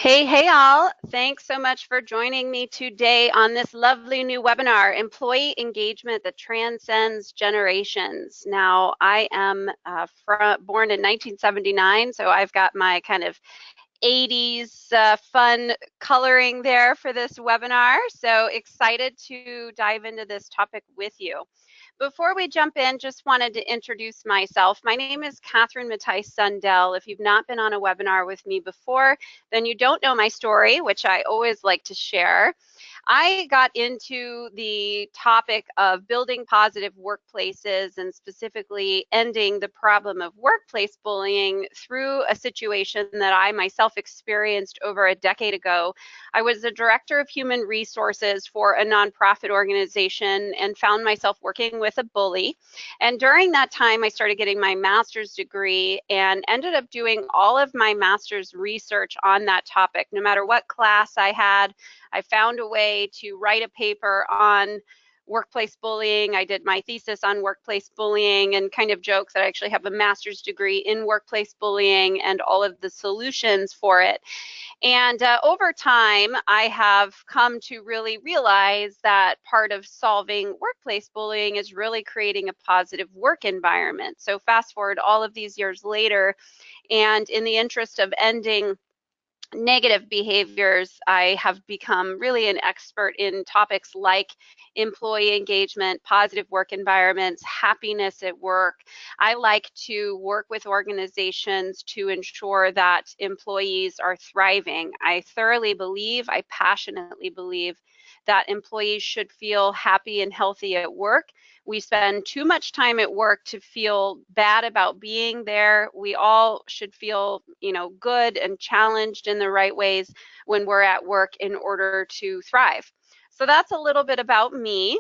Hey all. Thanks so much for joining me today on this lovely new webinar, Employee Engagement that Transcends Generations. Now, I am born in 1979, so I've got my kind of 80s fun coloring there for this webinar. So excited to dive into this topic with you. Before we jump in, just wanted to introduce myself. My name is Mattice Zundel. If you've not been on a webinar with me before, then you don't know my story, which I always like to share. I got into the topic of building positive workplaces and specifically ending the problem of workplace bullying through a situation that I myself experienced over a decade ago. I was the director of human resources for a nonprofit organization and found myself working with a bully. And during that time, I started getting my master's degree and ended up doing all of my master's research on that topic. No matter what class I had, I found a way to write a paper on workplace bullying. I did my thesis on workplace bullying and kind of joke that I actually have a master's degree in workplace bullying and all of the solutions for it. And over time, I have come to really realize that part of solving workplace bullying is really creating a positive work environment. So fast forward all of these years later, and in the interest of ending negative behaviors, I have become really an expert in topics like employee engagement, positive work environments, happiness at work. I like to work with organizations to ensure that employees are thriving. I passionately believe that employees should feel happy and healthy at work. We spend too much time at work to feel bad about being there. We all should feel, good and challenged in the right ways when we're at work in order to thrive. So that's a little bit about me.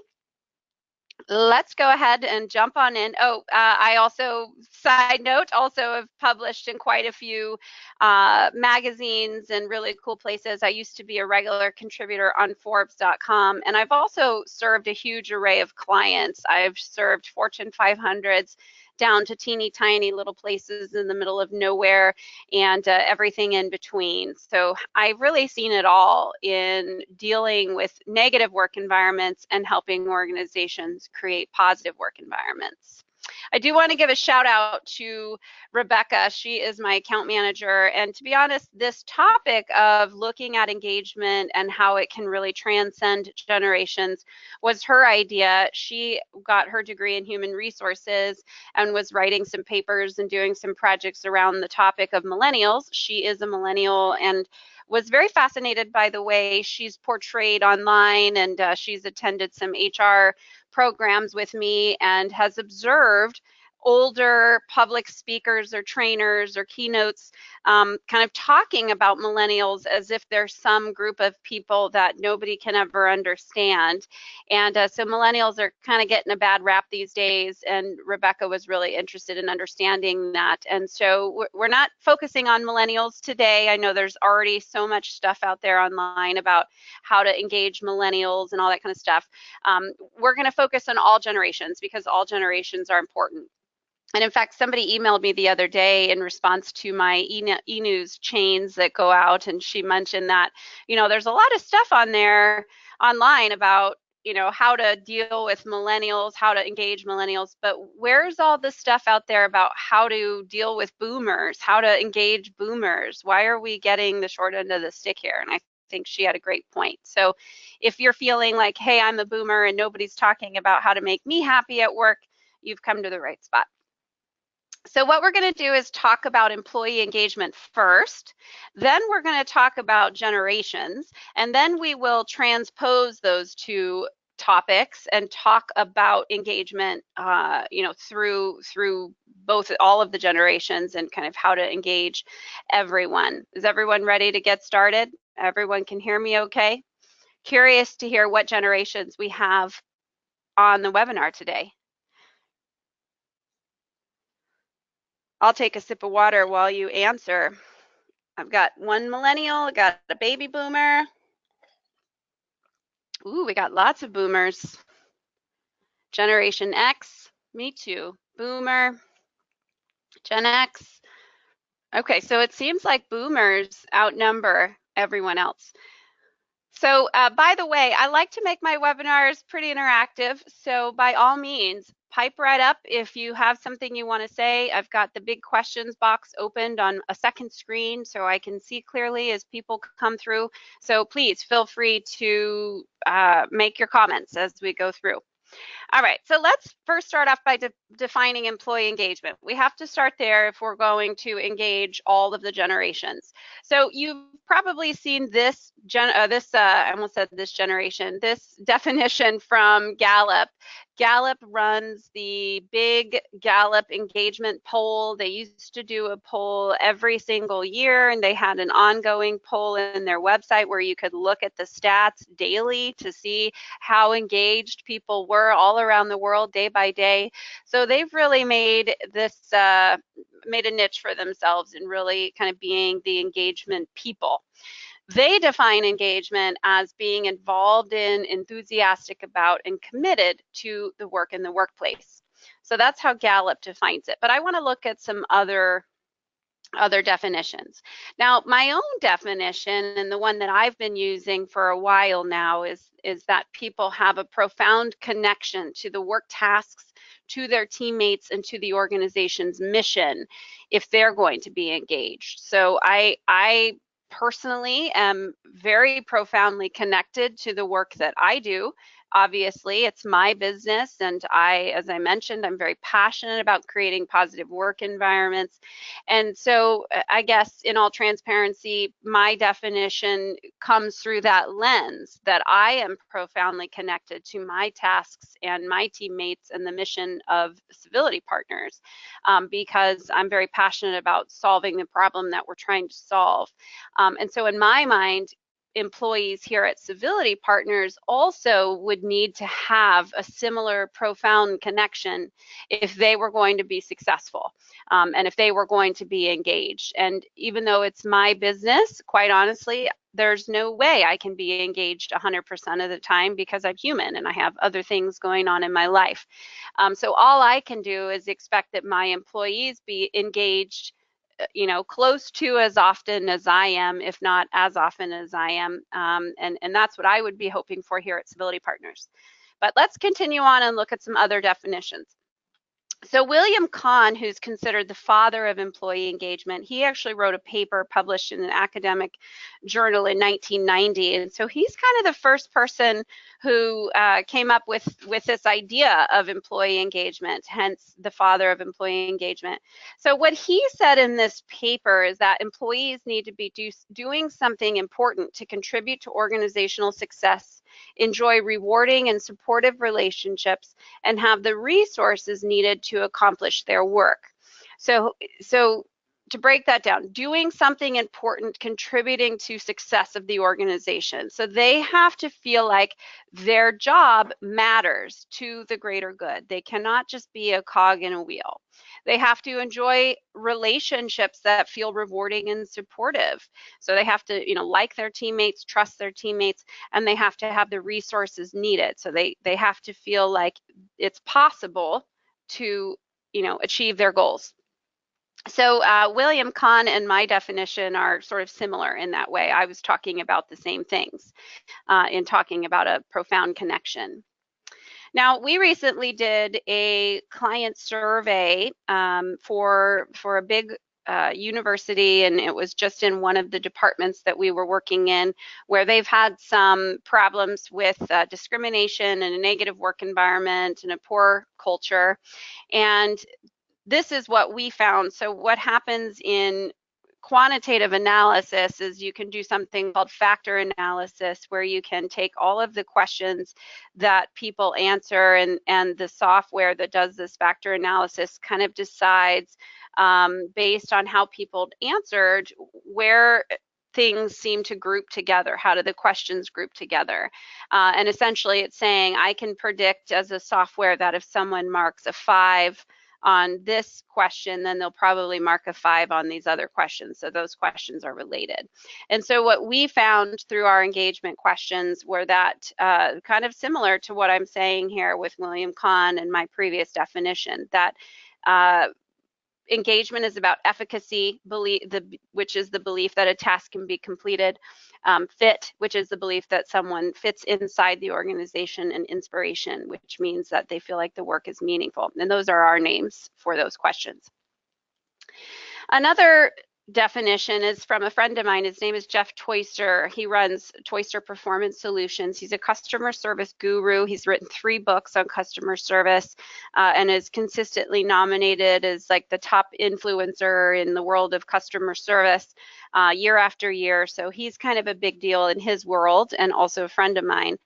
Let's go ahead and jump on in. I also, side note, also have published in quite a few magazines and really cool places. I used to be a regular contributor on Forbes.com, and I've also served a huge array of clients. I've served Fortune 500s down to teeny tiny little places in the middle of nowhere and everything in between. So I've really seen it all in dealing with negative work environments and helping organizations create positive work environments. I do want to give a shout out to Rebecca. She is my account manager. And to be honest, this topic of looking at engagement and how it can really transcend generations was her idea. She got her degree in human resources and was writing some papers and doing some projects around the topic of millennials. She is a millennial and was very fascinated by the way she's portrayed online, and she's attended some HR programs with me and has observed older public speakers or trainers or keynotes kind of talking about millennials as if they're some group of people that nobody can ever understand. And so millennials are kind of getting a bad rap these days, and Rebecca was really interested in understanding that. And so we're not focusing on millennials today. I know there's already so much stuff out there online about how to engage millennials and all that kind of stuff. We're going to focus on all generations because all generations are important. And in fact, somebody emailed me the other day in response to my e-news chains that go out, and she mentioned that, there's a lot of stuff on there online about, how to deal with millennials, how to engage millennials, but where's all the stuff out there about how to deal with boomers, how to engage boomers? Why are we getting the short end of the stick here? And I think she had a great point. So if you're feeling like, hey, I'm a boomer and nobody's talking about how to make me happy at work, you've come to the right spot. So what we're going to do is talk about employee engagement first, then we're going to talk about generations, and then we will transpose those two topics and talk about engagement, through all of the generations and kind of how to engage everyone. Is everyone ready to get started? Everyone can hear me okay? Curious to hear what generations we have on the webinar today. I'll take a sip of water while you answer. I've got one millennial, got a baby boomer. Ooh, we got lots of boomers. Generation X, me too. Boomer, Gen X. Okay, so it seems like boomers outnumber everyone else. So by the way, I like to make my webinars pretty interactive. So by all means, pipe right up if you have something you want to say. I've got the big questions box opened on a second screen so I can see clearly as people come through. So please feel free to make your comments as we go through. All right, so let's first start off by defining employee engagement. We have to start there if we're going to engage all of the generations. So you've probably seen this, I almost said this generation, this definition from Gallup. Gallup runs the big Gallup engagement poll. They used to do a poll every single year, and they had an ongoing poll in their website where you could look at the stats daily to see how engaged people were all around the world day by day. So they've really made this, made a niche for themselves in really kind of being the engagement people. They define engagement as being involved in, enthusiastic about, and committed to the work in the workplace. So that's how Gallup defines it. But I want to look at some other definitions. Now, my own definition, and the one that I've been using for a while now, is that people have a profound connection to the work tasks, to their teammates, and to the organization's mission if they're going to be engaged. So I personally am very profoundly connected to the work that I do. Obviously, it's my business, and as I mentioned, I'm very passionate about creating positive work environments. And so I guess in all transparency, my definition comes through that lens that I am profoundly connected to my tasks and my teammates and the mission of Civility Partners, because I'm very passionate about solving the problem that we're trying to solve. And so in my mind, employees here at Civility Partners also would need to have a similar profound connection if they were going to be successful, and if they were going to be engaged. And even though it's my business, quite honestly, there's no way I can be engaged 100% of the time because I'm human and I have other things going on in my life. So all I can do is expect that my employees be engaged, close to as often as I am, if not as often as I am. And that's what I would be hoping for here at Civility Partners. But let's continue on and look at some other definitions. So William Kahn, who's considered the father of employee engagement, he actually wrote a paper published in an academic journal in 1990. And so he's kind of the first person who came up with this idea of employee engagement, hence the father of employee engagement. So what he said in this paper is that employees need to be doing something important to contribute to organizational success, enjoy rewarding and supportive relationships, and have the resources needed to accomplish their work. So to break that down, doing something important, contributing to success of the organization. So they have to feel like their job matters to the greater good. They cannot just be a cog in a wheel. They have to enjoy relationships that feel rewarding and supportive. So they have to, like their teammates, trust their teammates, and they have to have the resources needed. So they have to feel like it's possible to, achieve their goals. So William Kahn and my definition are sort of similar in that way. I was talking about the same things in talking about a profound connection. Now, we recently did a client survey for a big university, and it was just in one of the departments that we were working in, where they've had some problems with discrimination and a negative work environment and a poor culture. And this is what we found. So what happens in quantitative analysis is you can do something called factor analysis, where you can take all of the questions that people answer, and the software that does this factor analysis kind of decides based on how people answered where things seem to group together. How do the questions group together? And essentially it's saying I can predict as a software that if someone marks a 5 on this question, then they'll probably mark a 5 on these other questions. So those questions are related. And so what we found through our engagement questions were that kind of similar to what I'm saying here with William Kahn and my previous definition, that engagement is about efficacy, which is the belief that a task can be completed. Fit, which is the belief that someone fits inside the organization, and inspiration, which means that they feel like the work is meaningful. And those are our names for those questions. Another definition is from a friend of mine. His name is Jeff Toyster. He runs Toyster Performance Solutions. He's a customer service guru. He's written 3 books on customer service and is consistently nominated as like the top influencer in the world of customer service year after year. So he's kind of a big deal in his world, and also a friend of mine.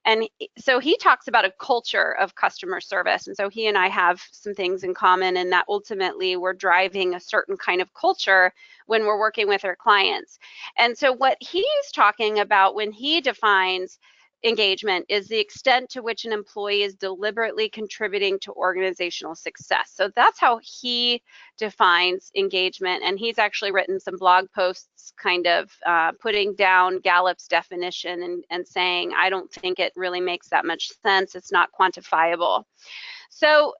And so he talks about a culture of customer service. And so he and I have some things in common, in that ultimately we're driving a certain kind of culture when we're working with our clients. And so what he's talking about when he defines engagement is the extent to which an employee is deliberately contributing to organizational success. So that's how he defines engagement. And he's actually written some blog posts kind of putting down Gallup's definition and saying, I don't think it really makes that much sense. It's not quantifiable. So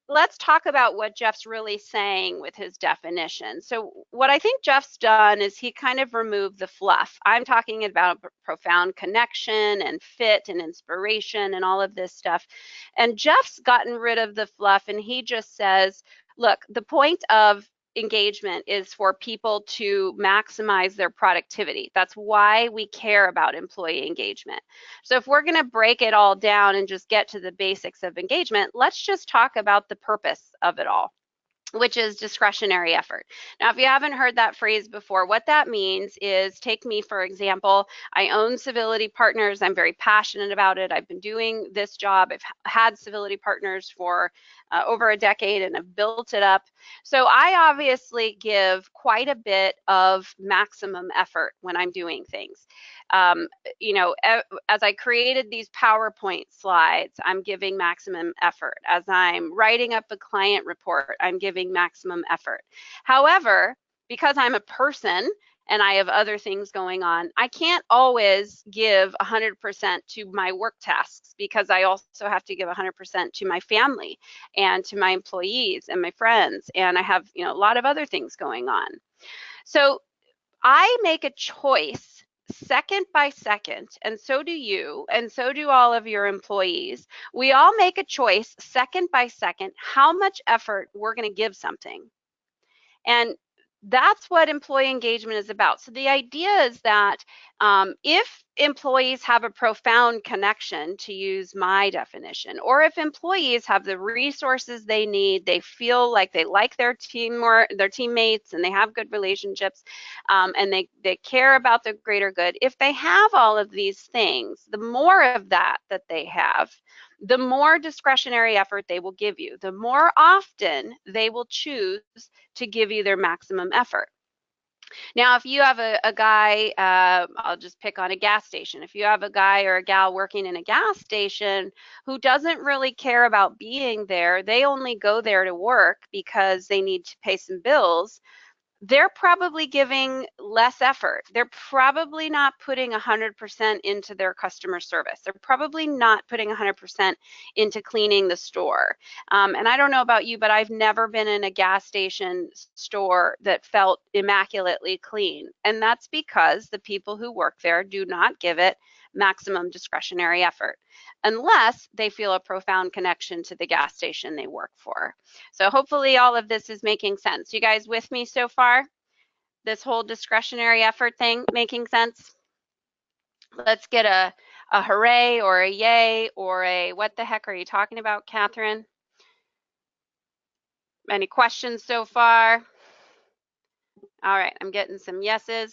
let's talk about what Jeff's really saying with his definition. So what I think Jeff's done is he kind of removed the fluff. I'm talking about profound connection and fit and inspiration and all of this stuff. And Jeff's gotten rid of the fluff, and he just says, look, the point of engagement is for people to maximize their productivity. That's why we care about employee engagement. So if we're going to break it all down and just get to the basics of engagement, let's just talk about the purpose of it all, which is discretionary effort. Now, if you haven't heard that phrase before, what that means is, take me for example. I own Civility Partners. I'm very passionate about it. I've been doing this job. I've had Civility Partners for over a decade, and I've built it up. So I obviously give quite a bit of maximum effort when I'm doing things. You know, as I created these PowerPoint slides, I'm giving maximum effort. As I'm writing up a client report, I'm giving maximum effort. However, because I'm a person and I have other things going on, I can't always give 100% to my work tasks, because I also have to give 100% to my family and to my employees and my friends, and I have, you know, a lot of other things going on. So I make a choice second by second, and so do you, and so do all of your employees. We all make a choice second by second how much effort we're going to give something. And that's what employee engagement is about. So the idea is that if employees have a profound connection, to use my definition, or if employees have the resources they need, they feel like they like their team or their teammates, and they have good relationships, and they care about the greater good. If they have all of these things, the more of that they have, the more discretionary effort they will give you, the more often they will choose to give you their maximum effort. Now, if you have a guy, I'll just pick on a gas station. If you have a guy or a gal working in a gas station who doesn't really care about being there, they only go there to work because they need to pay some bills, they're probably giving less effort. They're probably not putting 100% into their customer service. They're probably not putting 100% into cleaning the store. And I don't know about you, but I've never been in a gas station store that felt immaculately clean. And that's because the people who work there do not give it maximum discretionary effort, unless they feel a profound connection to the gas station they work for. So hopefully all of this is making sense. You guys with me so far? This whole discretionary effort thing making sense? Let's get a hooray or a yay or a what the heck are you talking about, Catherine? Any questions so far? All right, I'm getting some yeses.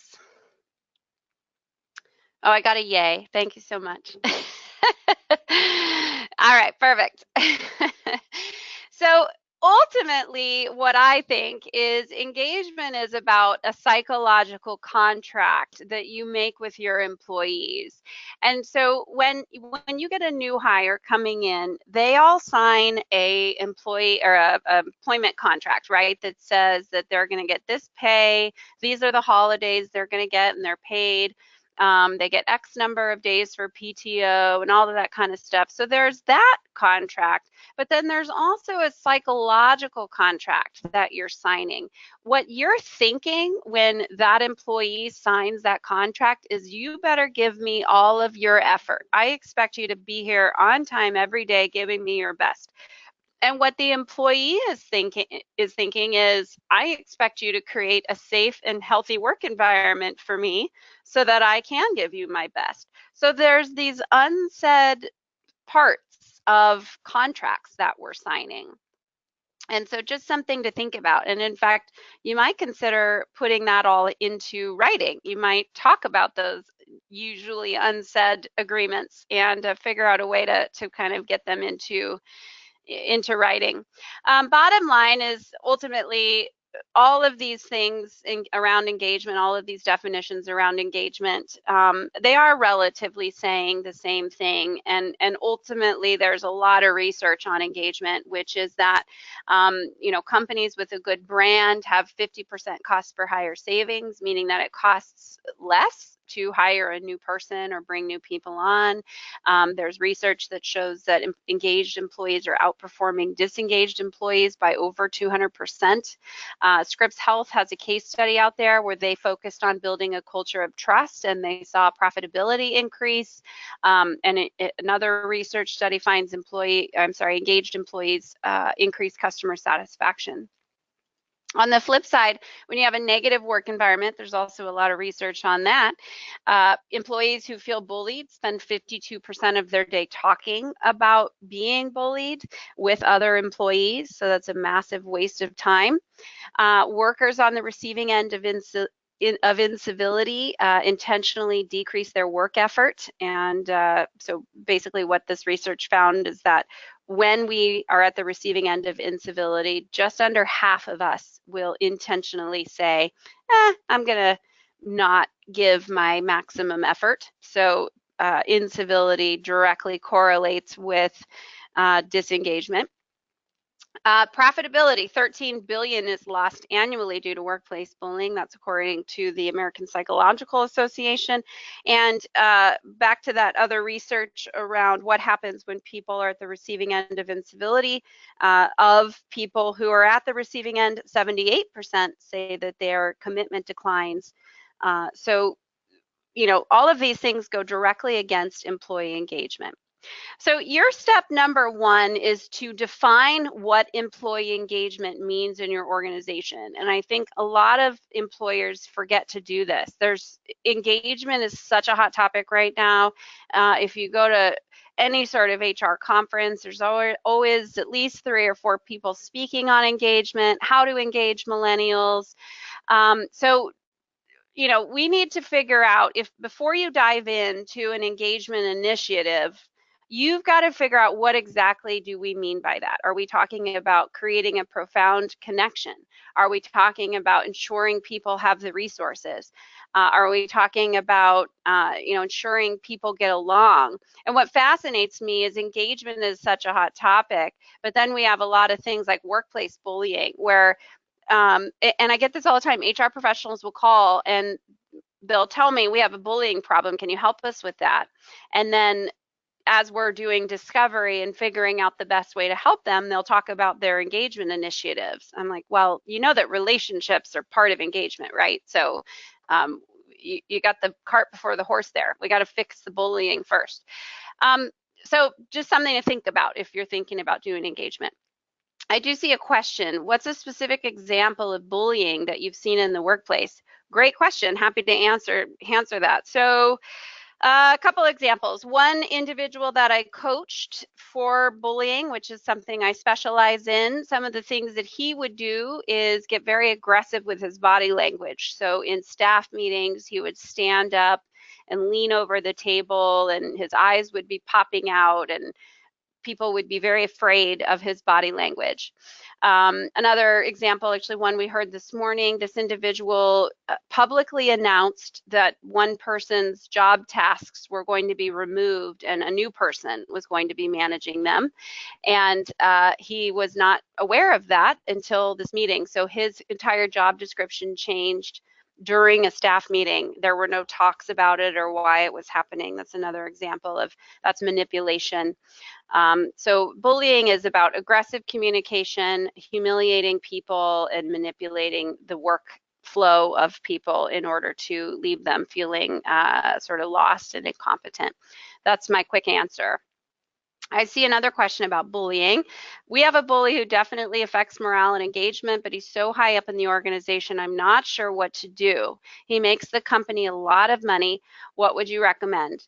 Oh, I got a yay. Thank you so much. All right, perfect. So ultimately, what I think is engagement is about a psychological contract that you make with your employees. And so when you get a new hire coming in, they all sign a employee or a employment contract, right? That says that they're going to get this pay. These are the holidays they're going to get, and they're paid. They get X number of days for PTO and all of that kind of stuff. So there's that contract, but then there's also a psychological contract that you're signing. What you're thinking when that employee signs that contract is, you better give me all of your effort. I expect you to be here on time every day, giving me your best. And what the employee is, I expect you to create a safe and healthy work environment for me so that I can give you my best. So there's these unsaid parts of contracts that we're signing. And so just something to think about. And in fact, you might consider putting that all into writing. You might talk about those usually unsaid agreements and figure out a way to kind of get them into writing. Bottom line is, ultimately, all of these things around engagement, all of these definitions around engagement, they are relatively saying the same thing. And ultimately, there's a lot of research on engagement, which is that companies with a good brand have 50% cost per hire savings, meaning that it costs less to hire a new person or bring new people on. There's research that shows that engaged employees are outperforming disengaged employees by over 200%. Scripps Health has a case study out there where they focused on building a culture of trust, and they saw profitability increase. Another research study finds engaged employees increase customer satisfaction. On the flip side, when you have a negative work environment, there's also a lot of research on that. Employees who feel bullied spend 52% of their day talking about being bullied with other employees, so that's a massive waste of time. Workers on the receiving end of incivility intentionally decrease their work effort. And so basically what this research found is that when we are at the receiving end of incivility, just under half of us will intentionally say, I'm gonna not give my maximum effort. So incivility directly correlates with disengagement. Profitability, $13 billion is lost annually due to workplace bullying. That's according to the American Psychological Association. And back to that other research around what happens when people are at the receiving end of incivility. Of people who are at the receiving end, 78% say that their commitment declines. So, all of these things go directly against employee engagement. So your step number one is to define what employee engagement means in your organization. And I think a lot of employers forget to do this. Engagement is such a hot topic right now. If you go to any sort of HR conference, there's always at least 3 or 4 people speaking on engagement, how to engage millennials. We need to figure out, if before you dive into an engagement initiative, you've got to figure out what exactly do we mean by that. Are we talking about creating a profound connection? Are we talking about ensuring people have the resources? Are we talking about ensuring people get along? And what fascinates me is engagement is such a hot topic, but then we have a lot of things like workplace bullying, where and I get this all the time, HR professionals will call and they'll tell me, we have a bullying problem, can you help us with that? And then as we're doing discovery and figuring out the best way to help them, they'll talk about their engagement initiatives. I'm like, well, you know that relationships are part of engagement, right? So you got the cart before the horse there. We got to fix the bullying first. So just something to think about if you're thinking about doing engagement. I do see a question. What's a specific example of bullying that you've seen in the workplace? Great question. Happy to answer that. So a couple examples. One individual that I coached for bullying, which is something I specialize in, some of the things that he would do is get very aggressive with his body language. So in staff meetings, he would stand up and lean over the table, and his eyes would be popping out, and people would be very afraid of his body language. Another example, actually one we heard this morning, this individual publicly announced that one person's job tasks were going to be removed and a new person was going to be managing them. And he was not aware of that until this meeting. So his entire job description changed. during a staff meeting. There were no talks about it or why it was happening. That's another example of that's manipulation. So bullying is about aggressive communication, humiliating people, and manipulating the work flow of people in order to leave them feeling sort of lost and incompetent. That's my quick answer. I see another question about bullying. We have a bully who definitely affects morale and engagement, but he's so high up in the organization, I'm not sure what to do. He makes the company a lot of money. What would you recommend?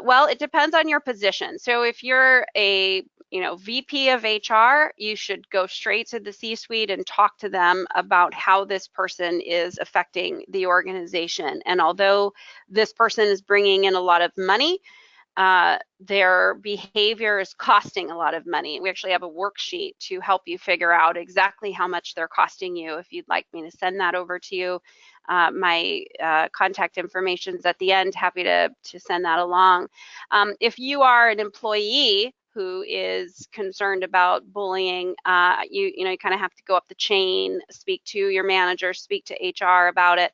Well, it depends on your position. So if you're a VP of HR, you should go straight to the C-suite and talk to them about how this person is affecting the organization. And although this person is bringing in a lot of money, their behavior is costing a lot of money. We actually have a worksheet to help you figure out exactly how much they're costing you. If you'd like me to send that over to you, my contact information is at the end. Happy to send that along. If you are an employee who is concerned about bullying, you kind of have to go up the chain, speak to your manager, speak to HR about it.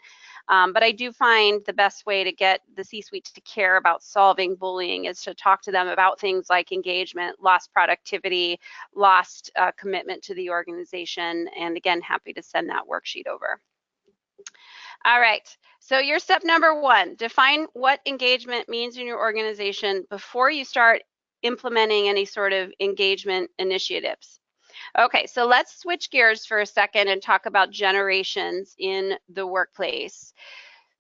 But I do find the best way to get the C-suite to care about solving bullying is to talk to them about things like engagement, lost productivity, lost commitment to the organization. And again, happy to send that worksheet over. All right, so your step number one, define what engagement means in your organization before you start implementing any sort of engagement initiatives. Okay, so let's switch gears for a second and talk about generations in the workplace.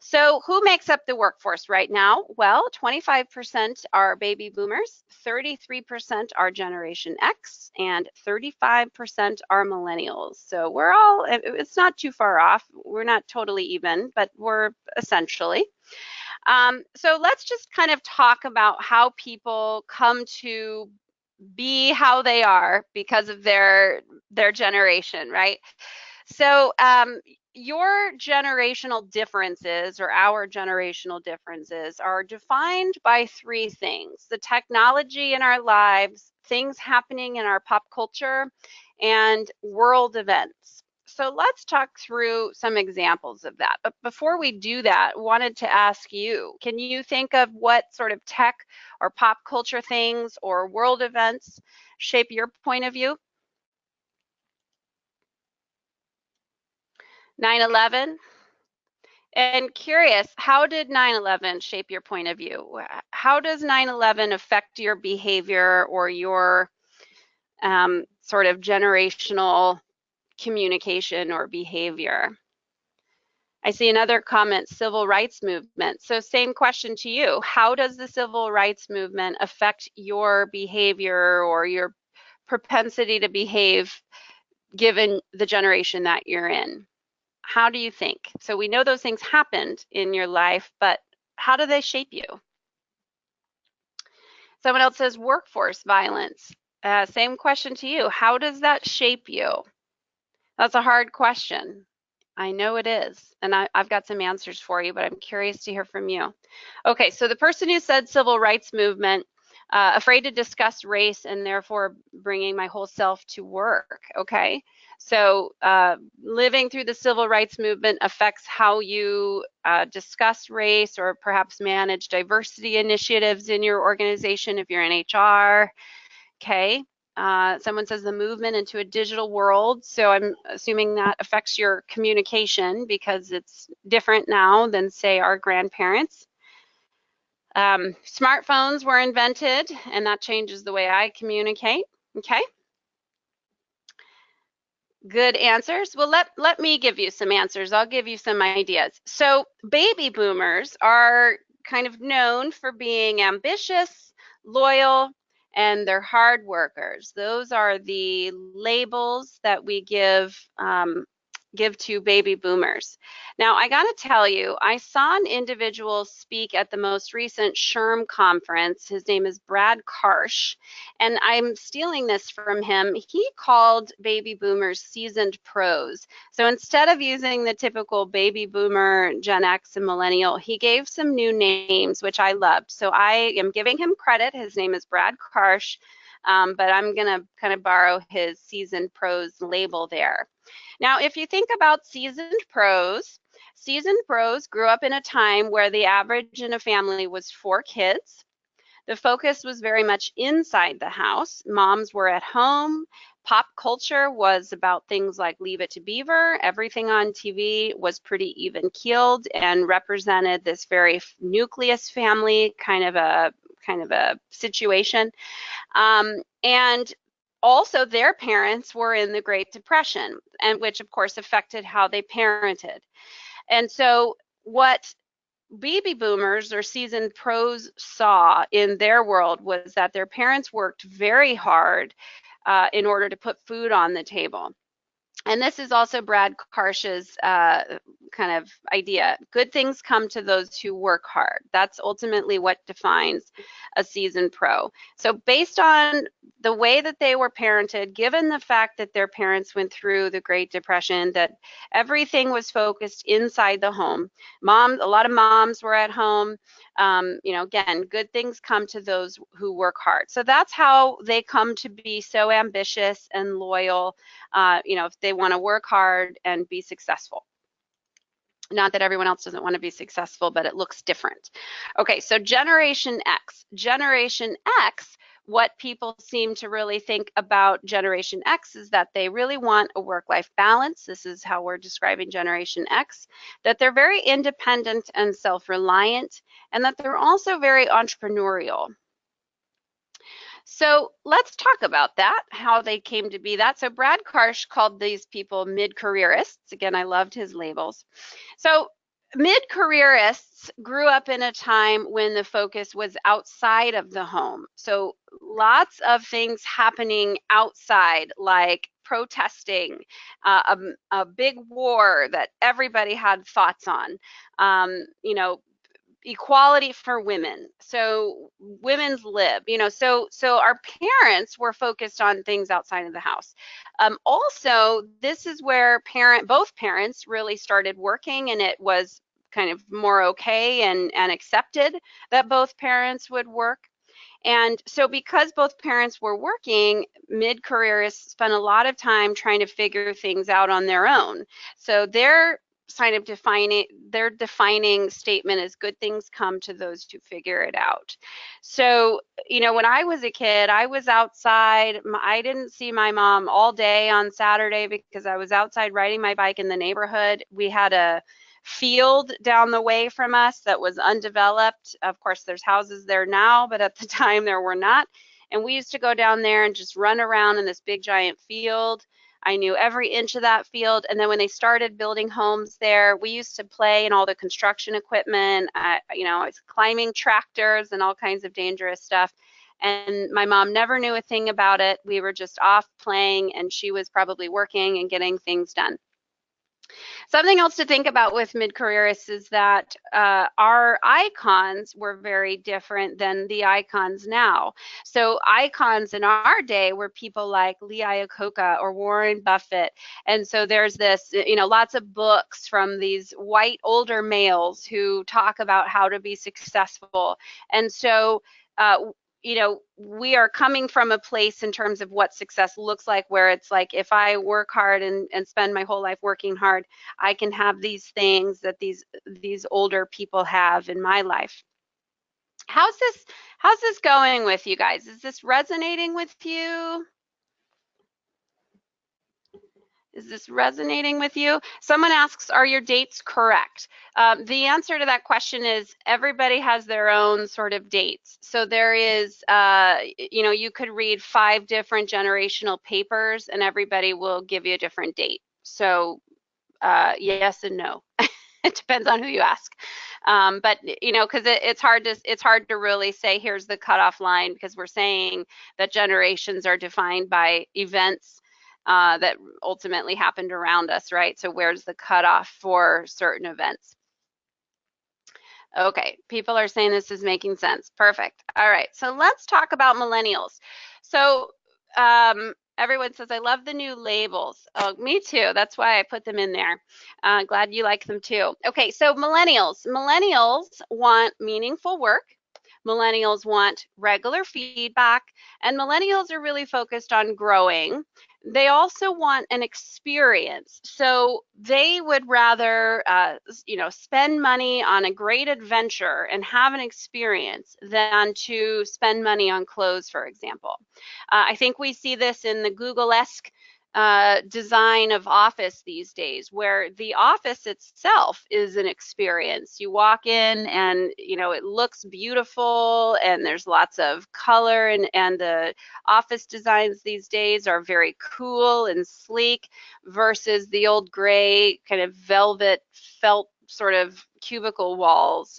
So who makes up the workforce right now? Well, 25% are baby boomers, 33% are Generation X, and 35% are millennials. So we're all, it's not too far off. We're not totally even, but we're essentially. So let's just kind of talk about how people come to be how they are because of their generation, right? So your generational differences or our generational differences are defined by three things: the technology in our lives, things happening in our pop culture, and world events. So let's talk through some examples of that. But before we do that, I wanted to ask you, can you think of what sort of tech or pop culture things or world events shape your point of view? 9/11? And curious, how did 9/11 shape your point of view? How does 9/11 affect your behavior or your sort of generational communication or behavior? I see another comment, civil rights movement. So same question to you. How does the civil rights movement affect your behavior or your propensity to behave given the generation that you're in? How do you think? So we know those things happened in your life, but how do they shape you? Someone else says workforce violence. Same question to you. How does that shape you? That's a hard question. I know it is, and I've got some answers for you, but I'm curious to hear from you. Okay, so the person who said civil rights movement, afraid to discuss race and therefore bringing my whole self to work, okay? So living through the civil rights movement affects how you discuss race or perhaps manage diversity initiatives in your organization if you're in HR, okay? Someone says the movement into a digital world. So I'm assuming that affects your communication because it's different now than, say, our grandparents. Smartphones were invented, and that changes the way I communicate, okay? Good answers. Well, let me give you some answers. I'll give you some ideas. So baby boomers are kind of known for being ambitious, loyal, and they're hard workers. Those are the labels that we give to baby boomers. Now, I got to tell you, I saw an individual speak at the most recent SHRM conference. His name is Brad Karsh, and I'm stealing this from him. He called baby boomers seasoned pros. So instead of using the typical baby boomer, Gen X, and millennial, he gave some new names, which I loved. So I am giving him credit. His name is Brad Karsh, but I'm going to kind of borrow his seasoned pros label there. Now, if you think about seasoned pros, Seasoned pros grew up in a time where the average in a family was 4 kids. The focus was very much inside the house. Moms were at home. Pop culture was about things like Leave It to Beaver. Everything on TV was pretty even keeled and represented this very nucleus family kind of a situation. And also their parents were in the Great Depression, and which of course affected how they parented. And so what baby boomers or seasoned pros saw in their world was that their parents worked very hard in order to put food on the table. And this is also Brad Karsh's kind of idea. Good things come to those who work hard. That's ultimately what defines a seasoned pro. So based on the way that they were parented, given the fact that their parents went through the Great Depression, that everything was focused inside the home. A lot of moms were at home. Again, good things come to those who work hard. So that's how they come to be so ambitious and loyal, if they want to work hard and be successful. Not that everyone else doesn't want to be successful, but it looks different. Okay, so Generation X. Generation X, what people seem to really think about Generation X is that they really want a work-life balance. This is how we're describing Generation X, that they're very independent and self-reliant, and that they're also very entrepreneurial. So let's talk about that, how they came to be that. So Brad Karsh called these people mid-careerists. Again, I loved his labels. So mid-careerists grew up in a time when the focus was outside of the home. So lots of things happening outside, like protesting, a big war that everybody had thoughts on, equality for women, so women's lib, so our parents were focused on things outside of the house. Also, this is where both parents really started working, and it was kind of more okay and accepted that both parents would work. And so because both parents were working, mid-careerists spent a lot of time trying to figure things out on their own. So their defining statement is good things come to those who figure it out. So, when I was a kid, I was outside. I didn't see my mom all day on Saturday because I was outside riding my bike in the neighborhood. We had a field down the way from us that was undeveloped. Of course, there's houses there now, but at the time there were not. And we used to go down there and just run around in this big giant field. I knew every inch of that field. And then when they started building homes there, we used to play in all the construction equipment. I was climbing tractors and all kinds of dangerous stuff. And my mom never knew a thing about it. We were just off playing, and she was probably working and getting things done. Something else to think about with mid-careerists is that our icons were very different than the icons now. So icons in our day were people like Lee Iacocca or Warren Buffett. And so there's this, lots of books from these white older males who talk about how to be successful. And so we are coming from a place in terms of what success looks like, where it's like, if I work hard and spend my whole life working hard, I can have these things that these older people have in my life. How's this going with you guys? Is this resonating with you? Is this resonating with you? Someone asks, are your dates correct? The answer to that question is everybody has their own sort of dates. So there is, you could read 5 different generational papers and everybody will give you a different date. So yes and no. It depends on who you ask. But because it's hard to really say here's the cutoff line, because we're saying that generations are defined by events that ultimately happened around us, right? So where's the cutoff for certain events? Okay, people are saying this is making sense. Perfect. All right, so let's talk about millennials. So everyone says, I love the new labels. Oh, me too. That's why I put them in there. Glad you like them too. Okay, so millennials. Millennials want meaningful work. Millennials want regular feedback, and millennials are really focused on growing. They also want an experience. So they would rather, spend money on a great adventure and have an experience than to spend money on clothes, for example. I think we see this in the Google-esque design of office these days, where the office itself is an experience. You walk in and it looks beautiful, and there's lots of color, and the office designs these days are very cool and sleek versus the old gray kind of velvet felt sort of cubicle walls.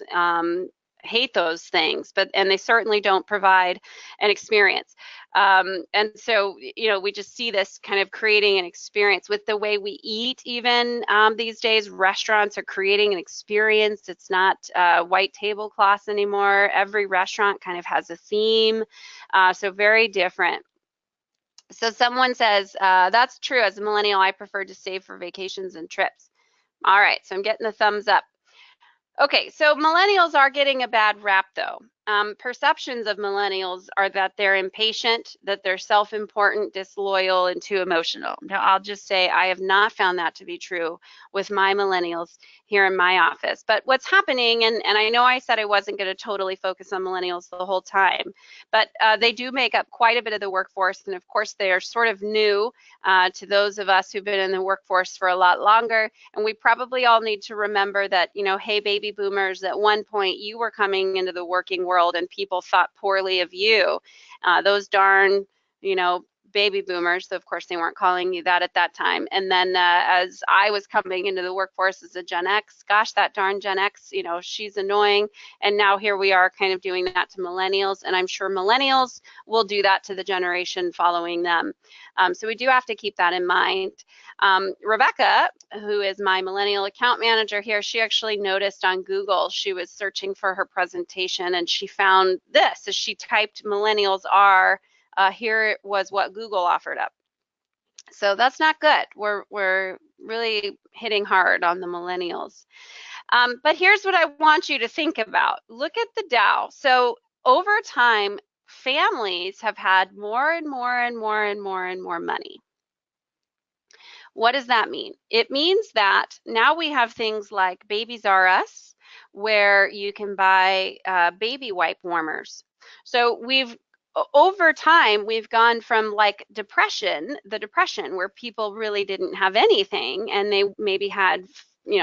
Hate those things, and they certainly don't provide an experience. And so, we just see this kind of creating an experience with the way we eat. Even these days, restaurants are creating an experience. It's not white tablecloths anymore. Every restaurant kind of has a theme, so very different. So someone says, that's true. As a millennial, I prefer to save for vacations and trips. All right, so I'm getting the thumbs up. Okay, so millennials are getting a bad rap, though. Perceptions of millennials are that they're impatient, that they're self-important, disloyal, and too emotional. Now, I'll just say I have not found that to be true with my millennials here in my office. But what's happening, and I know I said I wasn't going to totally focus on millennials the whole time, but they do make up quite a bit of the workforce, and of course they are sort of new to those of us who've been in the workforce for a lot longer. And we probably all need to remember that, hey, baby boomers, at one point you were coming into the working world and people thought poorly of you. Those darn, baby boomers. So of course they weren't calling you that at that time. And then as I was coming into the workforce as a Gen X, gosh, that darn Gen X, she's annoying. And now here we are kind of doing that to millennials. And I'm sure millennials will do that to the generation following them. So we do have to keep that in mind. Rebecca, who is my millennial account manager here, she actually noticed on Google, she was searching for her presentation and she found this. As she typed millennials are, here was what Google offered up. So that's not good. We're really hitting hard on the millennials. But here's what I want you to think about. Look at the Dow. So over time, families have had more and more and more and more and more money. What does that mean? It means that now we have things like Babies R Us, where you can buy baby wipe warmers. So over time, we've gone from like the depression where people really didn't have anything and they maybe had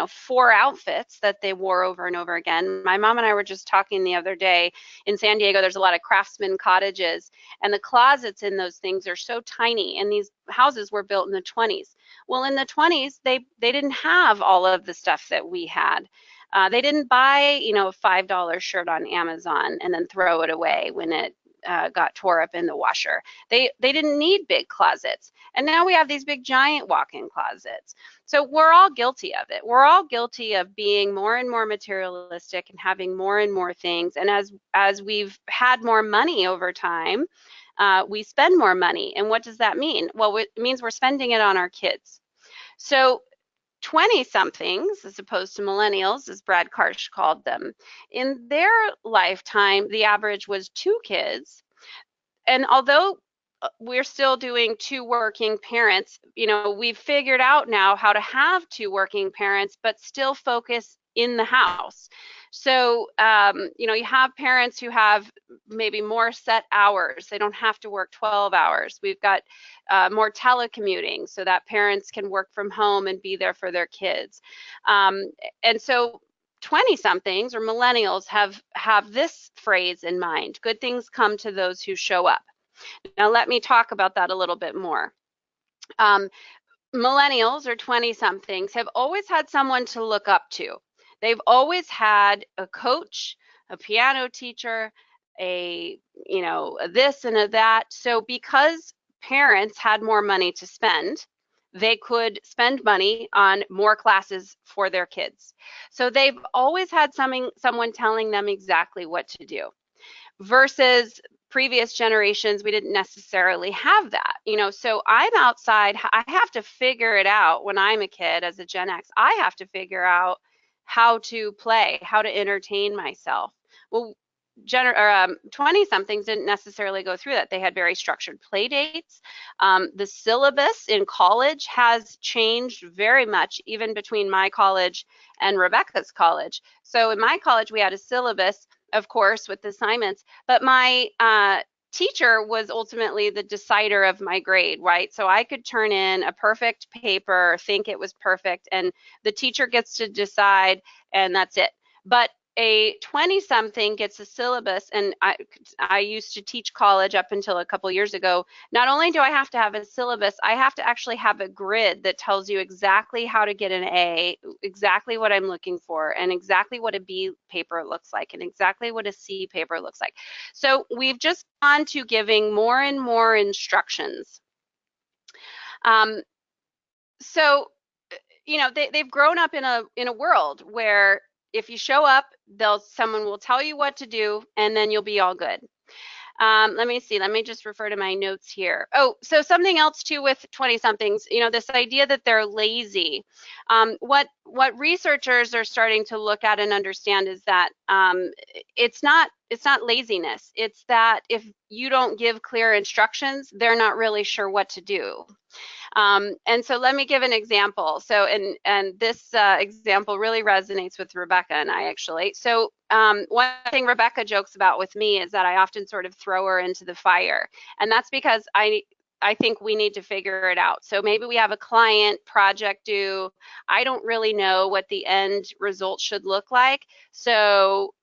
4 outfits that they wore over and over again. My mom and I were just talking the other day. In San Diego, there's a lot of craftsman cottages, and the closets in those things are so tiny, and these houses were built in the 20s. Well, in the 20s, they didn't have all of the stuff that we had. They didn't buy, a $5 shirt on Amazon and then throw it away when it got tore up in the washer. They didn't need big closets. And now we have these big giant walk-in closets. So we're all guilty of it. We're all guilty of being more and more materialistic and having more and more things. And as we've had more money over time, we spend more money. And what does that mean? Well, it means we're spending it on our kids. So 20-somethings, as opposed to millennials, as Brad Karsh called them, in their lifetime, the average was 2 kids. And although we're still doing 2 working parents, we've figured out now how to have 2 working parents, but still focus in the house. So, you have parents who have maybe more set hours. They don't have to work 12 hours. We've got more telecommuting so that parents can work from home and be there for their kids. And so 20-somethings or millennials have this phrase in mind: good things come to those who show up. Now, let me talk about that a little bit more. Millennials or 20-somethings have always had someone to look up to. They've always had a coach, a piano teacher, a this and a that. So because parents had more money to spend, they could spend money on more classes for their kids. So they've always had someone telling them exactly what to do. Versus previous generations, we didn't necessarily have that. So I'm outside, I have to figure it out. When I'm a kid as a Gen X, I have to figure out how to play, how to entertain myself. Well, 20-somethings didn't necessarily go through that. They had very structured play dates. The syllabus in college has changed very much, even between my college and Rebecca's college. So in my college, we had a syllabus, of course, with assignments, but my teacher was ultimately the decider of my grade, right? So I could turn in a perfect paper, think it was perfect, and the teacher gets to decide, and that's it. But a 20-something gets a syllabus, and I used to teach college up until a couple years ago. Not only do I have to have a syllabus, I have to actually have a grid that tells you exactly how to get an A, exactly what I'm looking for, and exactly what a B paper looks like, and exactly what a C paper looks like. So we've just gone to giving more and more instructions. So you know, they've grown up in a world where if you show up, someone will tell you what to do, and then you'll be all good. Let me see. Let me just refer to my notes here. Oh, so something else too with 20-somethings, you know, this idea that they're lazy. What researchers are starting to look at and understand is that it's not laziness. It's that if you don't give clear instructions, they're not really sure what to do. And so let me give an example. So, and this example really resonates with Rebecca and I, actually. So one thing Rebecca jokes about with me is that I often sort of throw her into the fire. And that's because I think we need to figure it out. So maybe we have a client project due. I don't really know what the end result should look like. So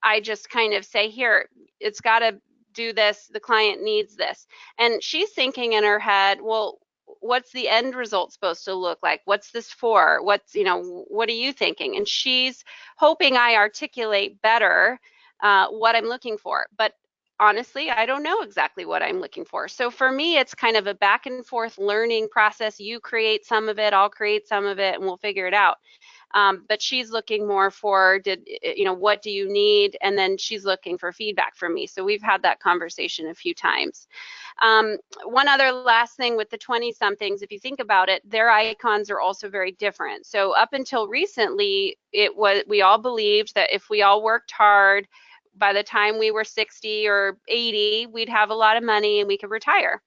I just kind of say, here, it's got to do this. The client needs this. And she's thinking in her head, well, what's the end result supposed to look like? What's this for? What's, you know, what are you thinking? And she's hoping I articulate better what I'm looking for. But honestly, I don't know exactly what I'm looking for. So for me, it's kind of a back and forth learning process. You create some of it, I'll create some of it, and we'll figure it out. But she's looking more for, you know, what do you need? And then she's looking for feedback from me. So we've had that conversation a few times. One other last thing with the 20-somethings, if you think about it, their icons are also very different. So up until recently, we all believed that if we all worked hard, by the time we were 60 or 80, we'd have a lot of money and we could retire.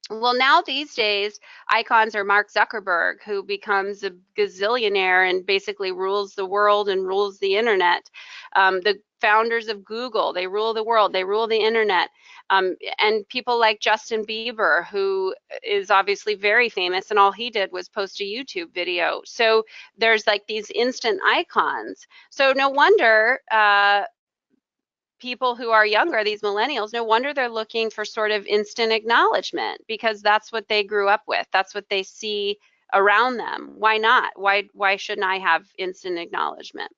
Well, now these days, icons are Mark Zuckerberg, who becomes a gazillionaire and basically rules the world and rules the internet. The founders of Google, they rule the world, they rule the internet. And people like Justin Bieber, who is obviously very famous, and all he did was post a YouTube video. So there's like these instant icons. So no wonder people who are younger, these millennials, no wonder they're looking for sort of instant acknowledgement, because that's what they grew up with. That's what they see around them. Why not? Why shouldn't I have instant acknowledgement?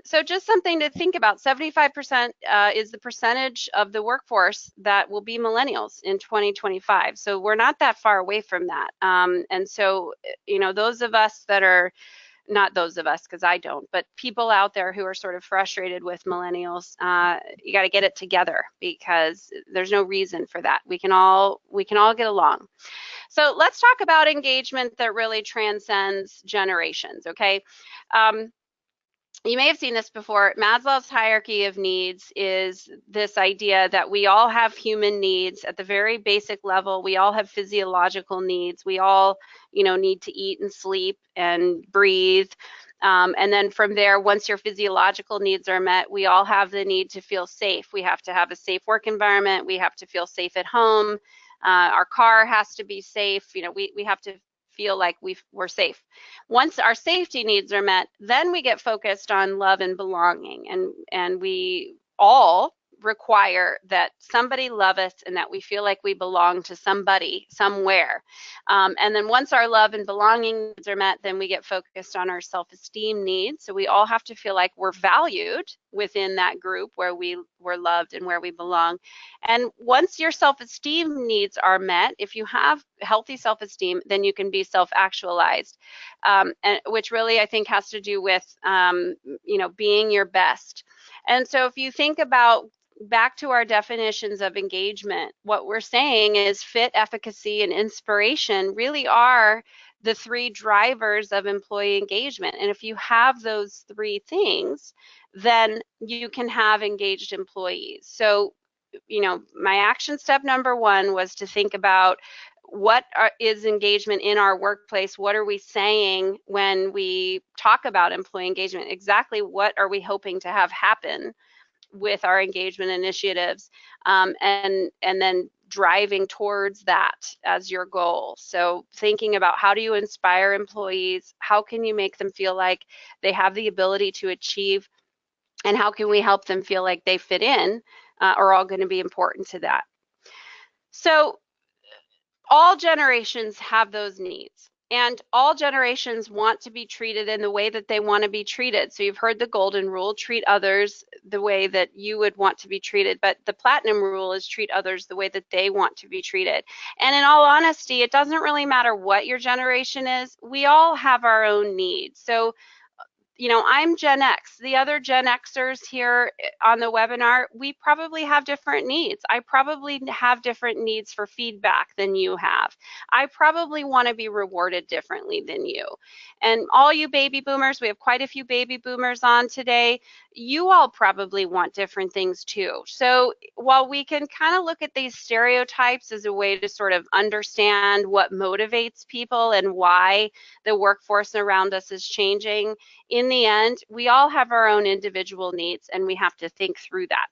So just something to think about. 75% is the percentage of the workforce that will be millennials in 2025. So we're not that far away from that. And so, you know, those of us that are, not those of us, because I don't, but people out there who are sort of frustrated with millennials, you got to get it together, because there's no reason for that. We can all get along. So let's talk about engagement that really transcends generations, okay? You may have seen this before. Maslow's hierarchy of needs is this idea that we all have human needs at the very basic level. We all have physiological needs. We all, you know, need to eat and sleep and breathe. And then from there, once your physiological needs are met, we all have the need to feel safe. We have to have a safe work environment. We have to feel safe at home. Our car has to be safe. You know, we have to feel like we're safe. Once our safety needs are met, then we get focused on love and belonging, and we all require that somebody love us and that we feel like we belong to somebody somewhere. And then once our love and belonging needs are met, then we get focused on our self-esteem needs. So we all have to feel like we're valued within that group where we're loved and where we belong. And once your self-esteem needs are met, if you have healthy self-esteem, then you can be self-actualized, and which really I think has to do with you know, being your best. And so if you think about back to our definitions of engagement, what we're saying is fit, efficacy, and inspiration really are the 3 drivers of employee engagement. And if you have those 3 things, then you can have engaged employees. So, my action step number 1 was to think about what is engagement in our workplace? What are we saying when we talk about employee engagement? Exactly what are we hoping to have happen with our engagement initiatives, and then driving towards that as your goal. So thinking about how do you inspire employees? How can you make them feel like they have the ability to achieve? And how can we help them feel like they fit in, are all going to be important to that. So all generations have those needs, and all generations want to be treated in the way that they want to be treated. So you've heard the golden rule, treat others the way that you would want to be treated, but the platinum rule is treat others the way that they want to be treated. And in all honesty, it doesn't really matter what your generation is. We all have our own needs. So I'm Gen X. The other Gen Xers here on the webinar, we probably have different needs. I probably have different needs for feedback than you have. I probably want to be rewarded differently than you. And all you baby boomers, we have quite a few baby boomers on today, you all probably want different things too. So while we can kind of look at these stereotypes as a way to sort of understand what motivates people and why the workforce around us is changing, in the end, we all have our own individual needs, and we have to think through that.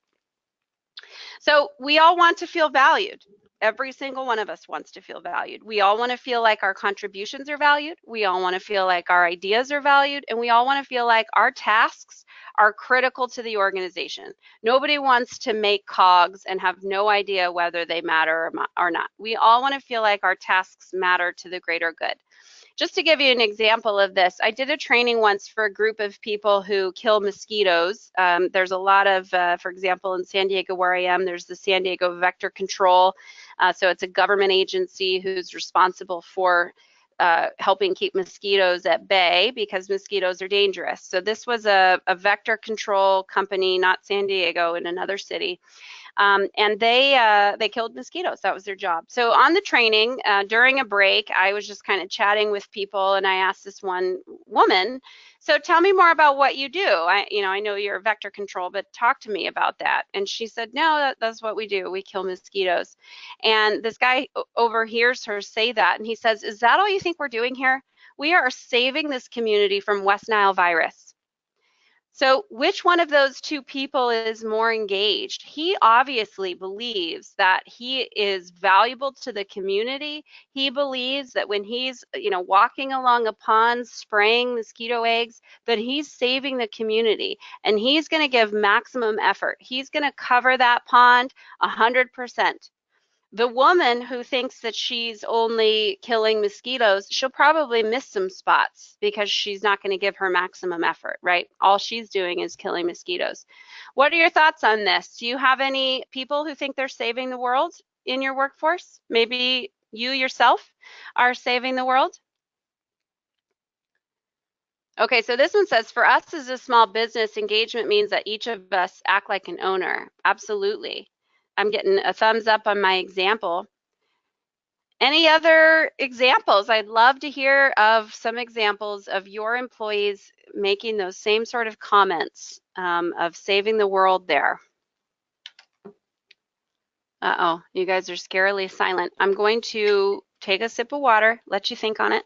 So we all want to feel valued. Every single one of us wants to feel valued. We all want to feel like our contributions are valued. We all want to feel like our ideas are valued, and we all want to feel like our tasks are critical to the organization. Nobody wants to make cogs and have no idea whether they matter or not. We all want to feel like our tasks matter to the greater good. Just to give you an example of this, I did a training once for a group of people who kill mosquitoes. There's a lot of, for example, in San Diego where I am, there's the San Diego Vector Control. So it's a government agency who's responsible for helping keep mosquitoes at bay because mosquitoes are dangerous. So this was a vector control company, not San Diego, in another city. And they killed mosquitoes. That was their job. So on the training, during a break, I was just kind of chatting with people, and I asked this one woman, so tell me more about what you do. I know you're vector control, but talk to me about that. And she said, no, that's what we do. We kill mosquitoes. And this guy overhears her say that, and he says, is that all you think we're doing here? We are saving this community from West Nile virus. So which one of those 2 people is more engaged? He obviously believes that he is valuable to the community. He believes that when he's, walking along a pond spraying mosquito eggs, that he's saving the community, and he's going to give maximum effort. He's going to cover that pond 100%. The woman who thinks that she's only killing mosquitoes, she'll probably miss some spots because she's not going to give her maximum effort, right? All she's doing is killing mosquitoes. What are your thoughts on this? Do you have any people who think they're saving the world in your workforce? Maybe you yourself are saving the world? Okay, so this one says, for us as a small business, engagement means that each of us act like an owner. Absolutely. I'm getting a thumbs up on my example. Any other examples? I'd love to hear of some examples of your employees making those same sort of comments of saving the world there. Uh-oh, you guys are scarily silent. I'm going to take a sip of water, let you think on it.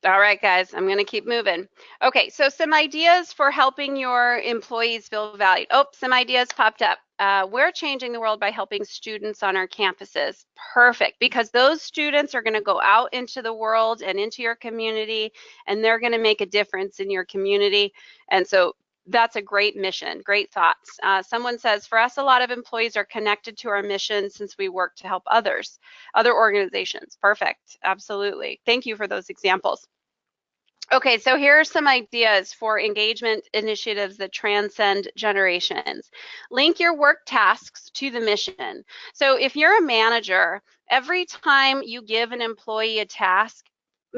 All right, guys, I'm going to keep moving. Okay, so some ideas for helping your employees feel valued. Oh, some ideas popped up. We're changing the world by helping students on our campuses. Perfect, because those students are going to go out into the world and into your community, and they're going to make a difference in your community. And so that's a great mission, great thoughts. Someone says, for us, a lot of employees are connected to our mission since we work to help others, other organizations. Perfect, absolutely. Thank you for those examples. Okay, so here are some ideas for engagement initiatives that transcend generations. Link your work tasks to the mission. So if you're a manager, every time you give an employee a task,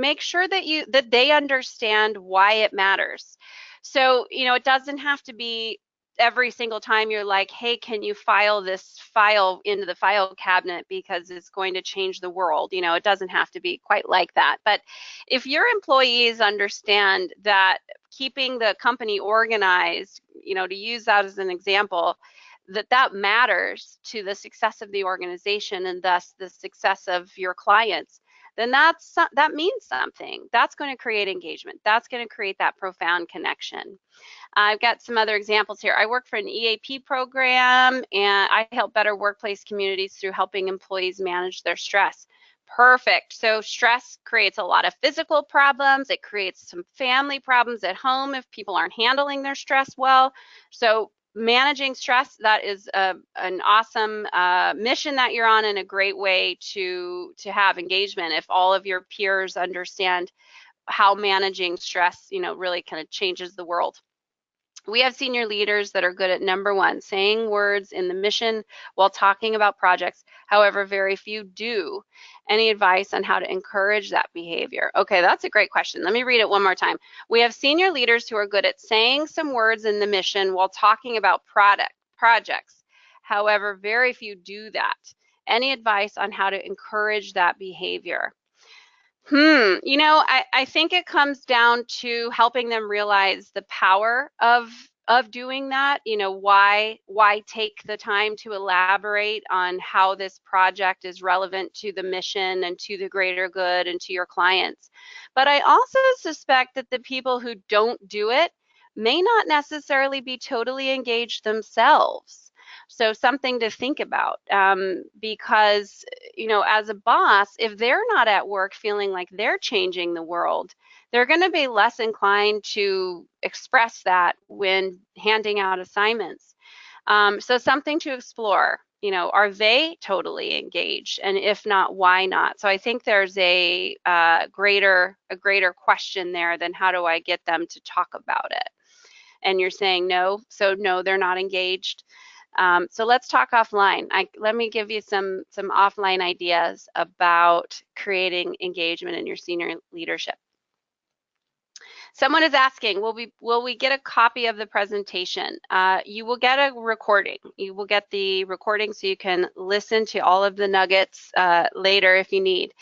make sure that they understand why it matters. So, it doesn't have to be every single time you're like, hey, can you file this file into the file cabinet because it's going to change the world. It doesn't have to be quite like that. But if your employees understand that keeping the company organized, to use that as an example, that matters to the success of the organization and thus the success of your clients, then that means something. That's going to create engagement. That's going to create that profound connection. I've got some other examples here. I work for an EAP program, and I help better workplace communities through helping employees manage their stress. Perfect. So stress creates a lot of physical problems. It creates some family problems at home if people aren't handling their stress well. So managing stress, that is an awesome mission that you're on, and a great way to have engagement if all of your peers understand how managing stress, really kind of changes the world. We have senior leaders that are good at, number one, saying words in the mission while talking about projects. However, very few do. Any advice on how to encourage that behavior? Okay, that's a great question. Let me read it one more time. We have senior leaders who are good at saying some words in the mission while talking about projects. However, very few do that. Any advice on how to encourage that behavior? I think it comes down to helping them realize the power of doing that. Why take the time to elaborate on how this project is relevant to the mission and to the greater good and to your clients. But I also suspect that the people who don't do it may not necessarily be totally engaged themselves. So something to think about, because, as a boss, if they're not at work feeling like they're changing the world, they're going to be less inclined to express that when handing out assignments. So something to explore, are they totally engaged? And if not, why not? So I think there's a greater question there than how do I get them to talk about it? And you're saying no, so no, they're not engaged. So let's talk offline. Let me give you some offline ideas about creating engagement in your senior leadership. Someone is asking, will we get a copy of the presentation? You will get a recording. You will get the recording so you can listen to all of the nuggets later if you need.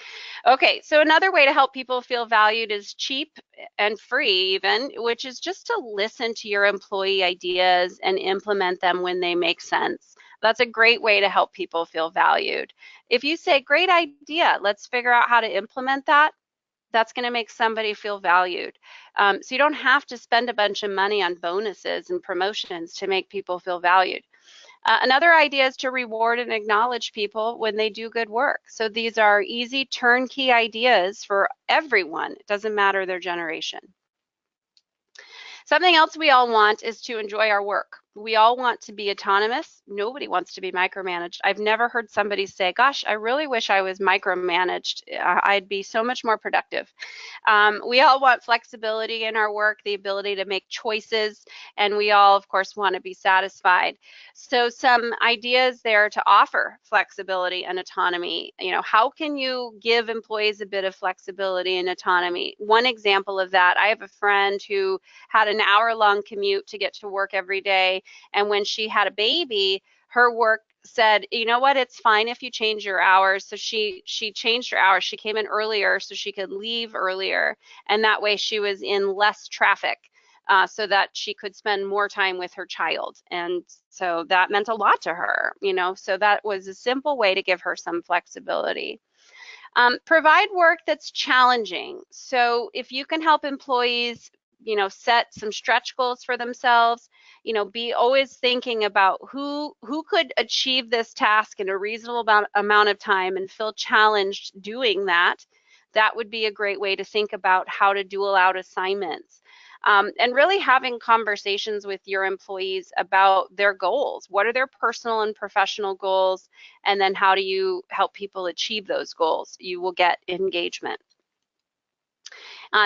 Okay, so another way to help people feel valued is cheap and free even, which is just to listen to your employee ideas and implement them when they make sense. That's a great way to help people feel valued. If you say, great idea, let's figure out how to implement that, that's going to make somebody feel valued. So you don't have to spend a bunch of money on bonuses and promotions to make people feel valued. Another idea is to reward and acknowledge people when they do good work. So these are easy turnkey ideas for everyone. It doesn't matter their generation. Something else we all want is to enjoy our work. We all want to be autonomous. Nobody wants to be micromanaged. I've never heard somebody say, gosh, I really wish I was micromanaged. I'd be so much more productive. We all want flexibility in our work, the ability to make choices, and we all, of course, want to be satisfied. So some ideas there to offer flexibility and autonomy. How can you give employees a bit of flexibility and autonomy? One example of that, I have a friend who had an hour-long commute to get to work every day. And when she had a baby, her work said, you know what, it's fine if you change your hours. So she changed her hours. She came in earlier so she could leave earlier. And that way she was in less traffic so that she could spend more time with her child. And so that meant a lot to her, so that was a simple way to give her some flexibility. Provide work that's challenging. So if you can help employees set some stretch goals for themselves, be always thinking about who could achieve this task in a reasonable amount of time and feel challenged doing that. That would be a great way to think about how to dual out assignments. And really having conversations with your employees about their goals. What are their personal and professional goals? And then how do you help people achieve those goals? You will get engagement.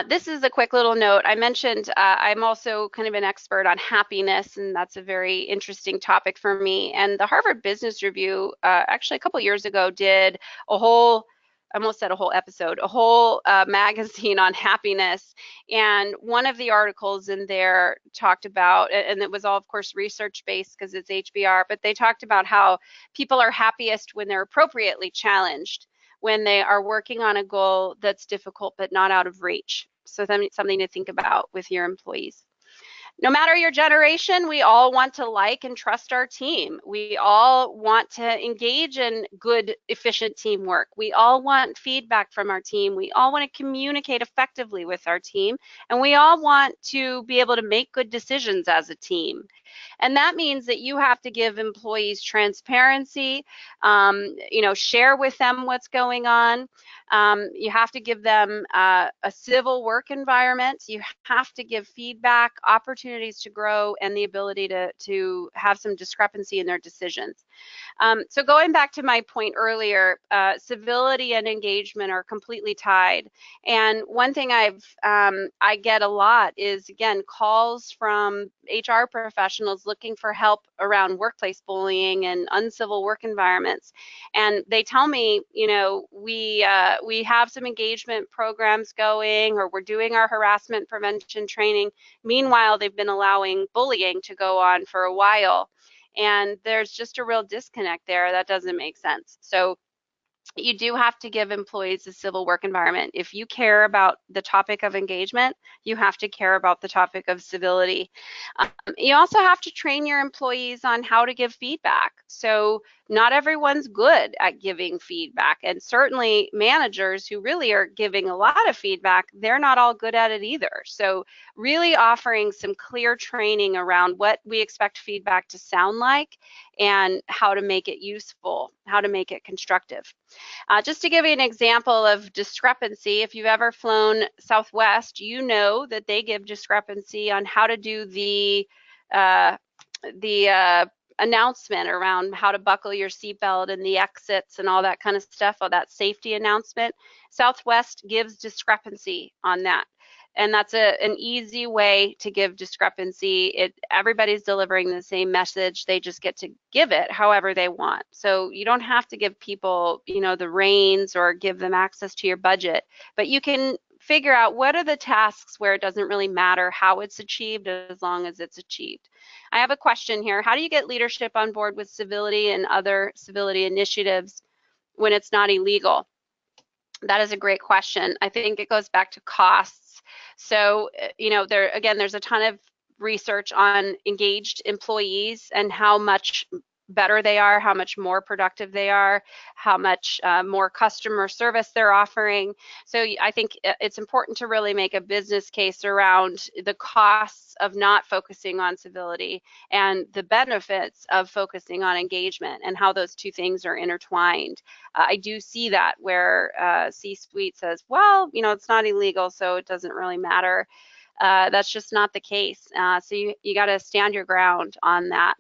This is a quick little note. I mentioned I'm also kind of an expert on happiness, and that's a very interesting topic for me. And the Harvard Business Review, actually a couple years ago, did a whole I almost said a whole episode, a whole magazine on happiness. And one of the articles in there talked about, and it was all, of course, research-based because it's HBR, but they talked about how people are happiest when they're appropriately challenged, when they are working on a goal that's difficult but not out of reach. So something to think about with your employees. No matter your generation, we all want to like and trust our team. We all want to engage in good, efficient teamwork. We all want feedback from our team. We all want to communicate effectively with our team. And we all want to be able to make good decisions as a team. And that means that you have to give employees transparency, share with them what's going on. You have to give them a civil work environment. You have to give feedback, opportunities to grow, and the ability to have some discrepancy in their decisions. So going back to my point earlier, civility and engagement are completely tied. And one thing I get a lot is, again, calls from HR professionals looking for help around workplace bullying and uncivil work environments. And they tell me, we have some engagement programs going, or we're doing our harassment prevention training. Meanwhile, they've been allowing bullying to go on for a while. And there's just a real disconnect there. That doesn't make sense. So you do have to give employees a civil work environment. If you care about the topic of engagement, you have to care about the topic of civility. You also have to train your employees on how to give feedback. So not everyone's good at giving feedback, and certainly managers who really are giving a lot of feedback, they're not all good at it either. So really offering some clear training around what we expect feedback to sound like and how to make it useful, how to make it constructive. Just to give you an example of discrepancy, if you've ever flown Southwest, you know that they give discrepancy on how to do the announcement around how to buckle your seatbelt and the exits and all that kind of stuff, all that safety announcement. Southwest gives discrepancy on that. And that's an easy way to give discrepancy. Everybody's delivering the same message. They just get to give it however they want. So you don't have to give people, the reins or give them access to your budget, but you can figure out what are the tasks where it doesn't really matter how it's achieved as long as it's achieved. I have a question here. How do you get leadership on board with civility and other civility initiatives when it's not illegal? That is a great question. I think it goes back to costs. So, there's a ton of research on engaged employees and how much better they are, how much more productive they are, how much more customer service they're offering. So I think it's important to really make a business case around the costs of not focusing on civility and the benefits of focusing on engagement and how those two things are intertwined. I do see that where C-suite says, well, it's not illegal, so it doesn't really matter. That's just not the case. So you got to stand your ground on that.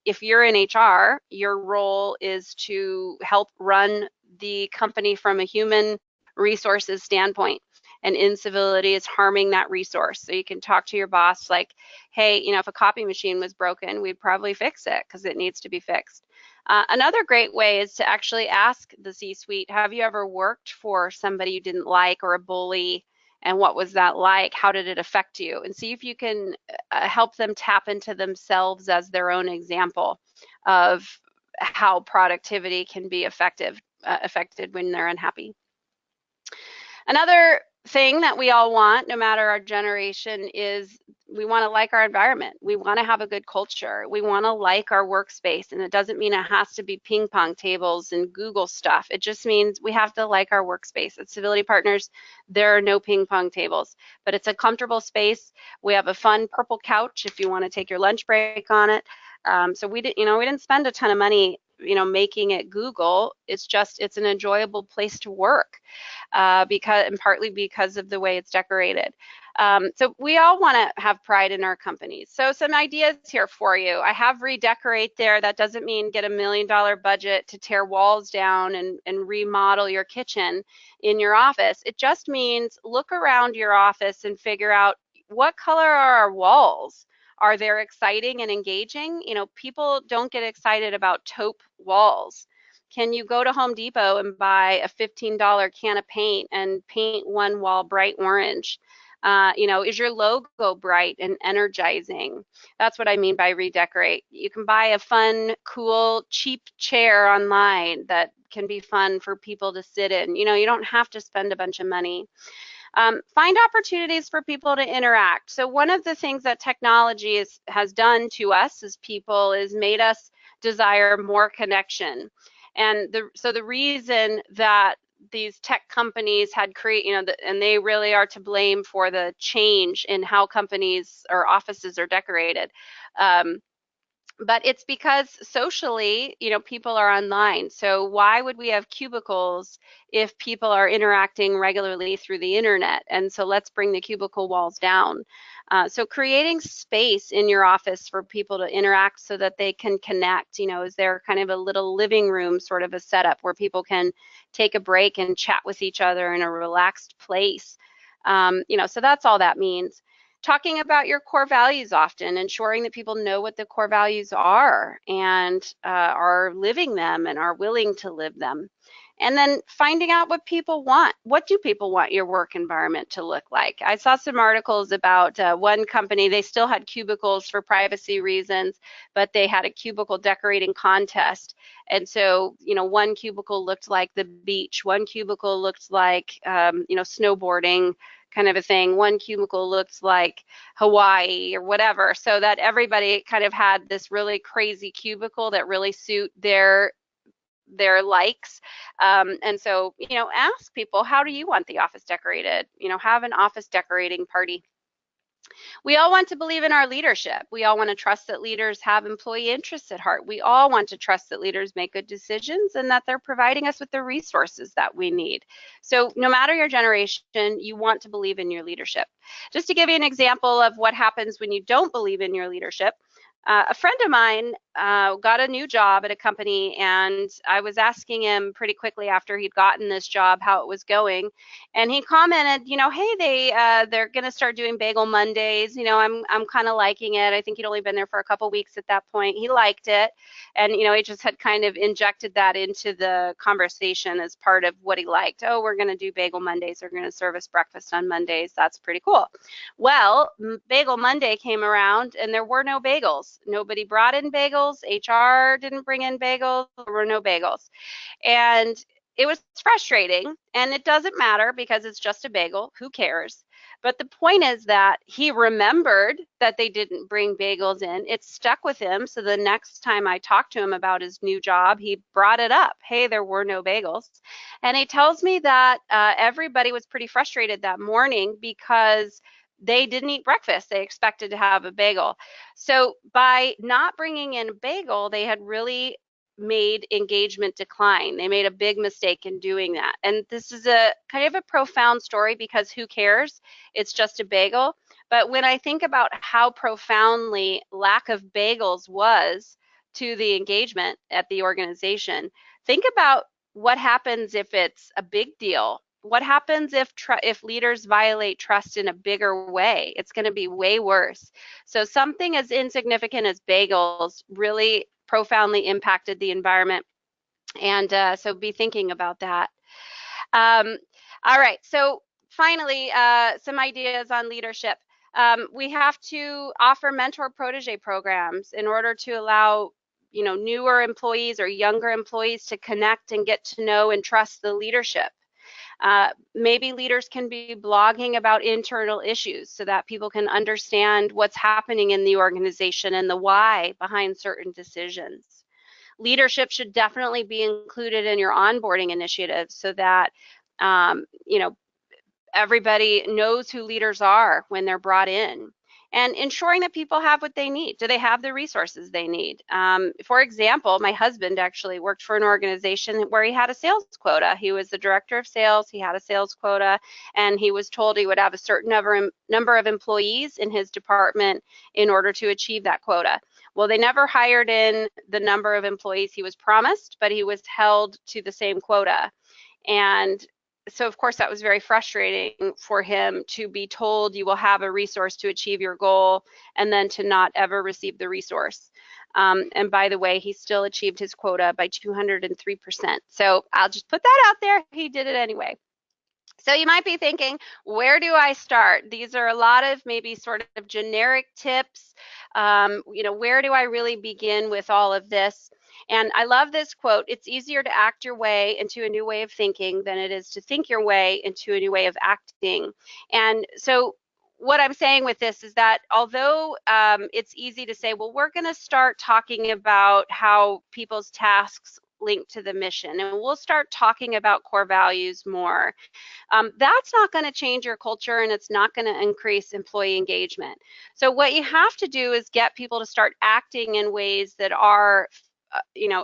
If you're in HR, your role is to help run the company from a human resources standpoint. And incivility is harming that resource. So you can talk to your boss like, hey, if a copy machine was broken, we'd probably fix it because it needs to be fixed. Another great way is to actually ask the C-suite, have you ever worked for somebody you didn't like or a bully? And what was that like? How did it affect you? And see if you can help them tap into themselves as their own example of how productivity can be affected when they're unhappy. Another thing that we all want, no matter our generation, is we want to like our environment. We want to have a good culture. We want to like our workspace. And it doesn't mean it has to be ping pong tables and Google stuff. It just means we have to like our workspace. At Civility Partners, there are no ping pong tables, but it's a comfortable space. We have a fun purple couch if you want to take your lunch break on it. So we didn't spend a ton of money making it Google. It's an enjoyable place to work partly because of the way it's decorated. So we all want to have pride in our companies. So some ideas here for you. I have redecorate there. That doesn't mean get $1 million budget to tear walls down and remodel your kitchen in your office. It just means look around your office and figure out what color are our walls. Are they exciting and engaging? People don't get excited about taupe walls. Can you go to Home Depot and buy a $15 can of paint and paint one wall bright orange? Is your logo bright and energizing? That's what I mean by redecorate. You can buy a fun, cool, cheap chair online that can be fun for people to sit in. You don't have to spend a bunch of money. Find opportunities for people to interact. So one of the things that technology has done to us as people is made us desire more connection. And the reason that these tech companies had and they really are to blame for the change in how companies or offices are decorated. But it's because socially, people are online. So why would we have cubicles if people are interacting regularly through the internet? And so let's bring the cubicle walls down. So creating space in your office for people to interact so that they can connect, is there kind of a little living room sort of a setup where people can take a break and chat with each other in a relaxed place? So that's all that means. Talking about your core values often, ensuring that people know what the core values are and are living them and are willing to live them. And then finding out what people want. What do people want your work environment to look like? I saw some articles about one company, they still had cubicles for privacy reasons, but they had a cubicle decorating contest. And so, one cubicle looked like the beach, one cubicle looked like, snowboarding kind of a thing. One cubicle looked like Hawaii or whatever, so that everybody kind of had this really crazy cubicle that really suit their likes. And so, ask people, how do you want the office decorated? Have an office decorating party. We all want to believe in our leadership. We all want to trust that leaders have employee interests at heart. We all want to trust that leaders make good decisions and that they're providing us with the resources that we need. So no matter your generation, you want to believe in your leadership. Just to give you an example of what happens when you don't believe in your leadership, a friend of mine got a new job at a company, and I was asking him pretty quickly after he'd gotten this job how it was going, and he commented, hey, they're going to start doing Bagel Mondays. I'm kind of liking it. I think he'd only been there for a couple weeks at that point. He liked it, and he just had kind of injected that into the conversation as part of what he liked. Oh, we're going to do Bagel Mondays. They're going to serve us breakfast on Mondays. That's pretty cool. Well, Bagel Monday came around, and there were no bagels. Nobody brought in bagels. HR didn't bring in bagels. There were no bagels. And it was frustrating, and it doesn't matter because it's just a bagel. Who cares? But the point is that he remembered that they didn't bring bagels in. It stuck with him. So the next time I talked to him about his new job, he brought it up. Hey, there were no bagels. And he tells me that everybody was pretty frustrated that morning because they didn't eat breakfast. They expected to have a bagel. So by not bringing in a bagel, they had really made engagement decline. They made a big mistake in doing that. And this is a kind of a profound story because who cares? It's just a bagel. But when I think about how profoundly lack of bagels was to the engagement at the organization, think about what happens if it's a big deal. What happens if leaders violate trust in a bigger way? It's going to be way worse. So something as insignificant as bagels really profoundly impacted the environment. And so be thinking about that. All right, so finally, some ideas on leadership. We have to offer mentor-protege programs in order to allow newer employees or younger employees to connect and get to know and trust the leadership. Maybe leaders can be blogging about internal issues so that people can understand what's happening in the organization and the why behind certain decisions. Leadership should definitely be included in your onboarding initiatives so that everybody knows who leaders are when they're brought in. And ensuring that people have what they need. Do they have the resources they need? For example, my husband actually worked for an organization where he had a sales quota. He was the director of sales, he had a sales quota, and he was told he would have a certain number of employees in his department in order to achieve that quota. Well, they never hired in the number of employees he was promised, but he was held to the same quota. And so of course that was very frustrating for him to be told you will have a resource to achieve your goal and then to not ever receive the resource. And by the way, he still achieved his quota by 203%. So I'll just put that out there. He did it anyway. So you might be thinking, where do I start? These are a lot of maybe sort of generic tips. Where do I really begin with all of this? And I love this quote: it's easier to act your way into a new way of thinking than it is to think your way into a new way of acting. And so what I'm saying with this is that although it's easy to say, well, we're going to start talking about how people's tasks link to the mission, and we'll start talking about core values more. That's not going to change your culture, and it's not going to increase employee engagement. So what you have to do is get people to start acting in ways that are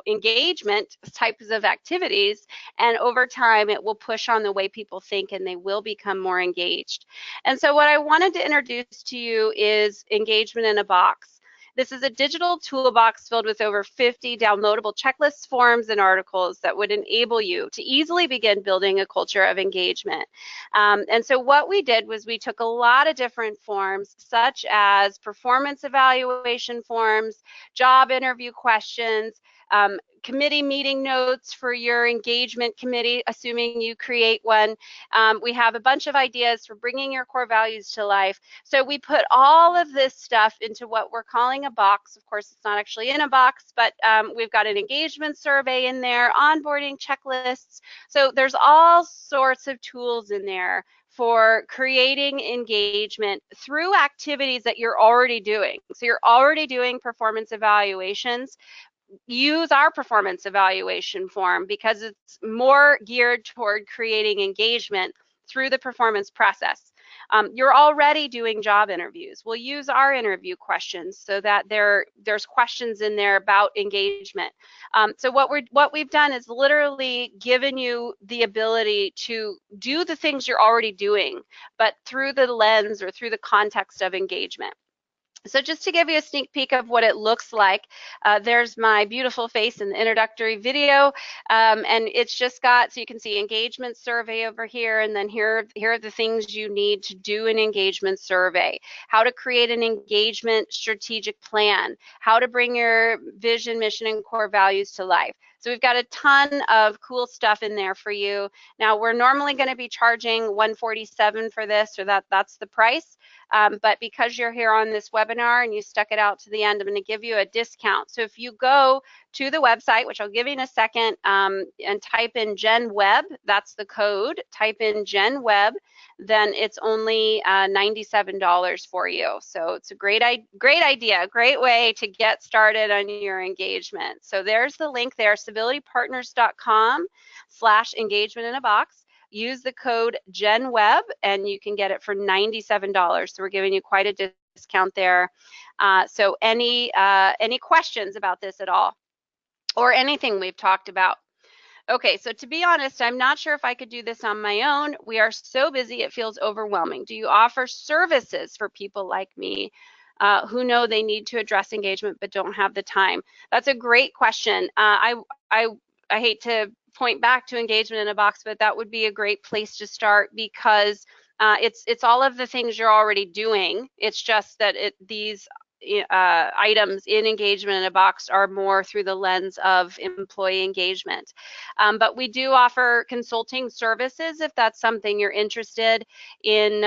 engagement types of activities, and over time it will push on the way people think and they will become more engaged. And so what I wanted to introduce to you is engagement in a box. This is a digital toolbox filled with over 50 downloadable checklists, forms, and articles that would enable you to easily begin building a culture of engagement. And so what we did was we took a lot of different forms, such as performance evaluation forms, job interview questions, committee meeting notes for your engagement committee, assuming you create one. We have a bunch of ideas for bringing your core values to life. So we put all of this stuff into what we're calling a box. Of course, it's not actually in a box, but we've got an engagement survey in there, onboarding checklists. So there's all sorts of tools in there for creating engagement through activities that you're already doing. So you're already doing performance evaluations. Use our performance evaluation form because it's more geared toward creating engagement through the performance process. You're already doing job interviews. We'll use our interview questions so that there's questions in there about engagement. So what we've done is literally given you the ability to do the things you're already doing, but through the lens or through the context of engagement. So just to give you a sneak peek of what it looks like, there's my beautiful face in the introductory video, and it's just got, so you can see engagement survey over here, and then here are the things you need to do an engagement survey, how to create an engagement strategic plan, how to bring your vision, mission, and core values to life. So we've got a ton of cool stuff in there for you. Now, we're normally going to be charging $147 for this, or that's the price. But because you're here on this webinar and you stuck it out to the end, I'm going to give you a discount. So if you go to the website, which I'll give you in a second, and type in Gen Web, that's the code, type in Gen Web, then it's only $97 for you. So it's a great idea, great way to get started on your engagement. So there's the link there, civilitypartners.com/engagement in a box. Use the code GenWeb and you can get it for $97. So we're giving you quite a discount there. So any questions about this at all, or anything we've talked about? Okay, so to be honest, I'm not sure if I could do this on my own. We are so busy, it feels overwhelming. Do you offer services for people like me who know they need to address engagement but don't have the time? That's a great question. I hate to point back to engagement in a box, but that would be a great place to start because it's all of the things you're already doing. It's just that these items in engagement in a box are more through the lens of employee engagement. But we do offer consulting services if that's something you're interested in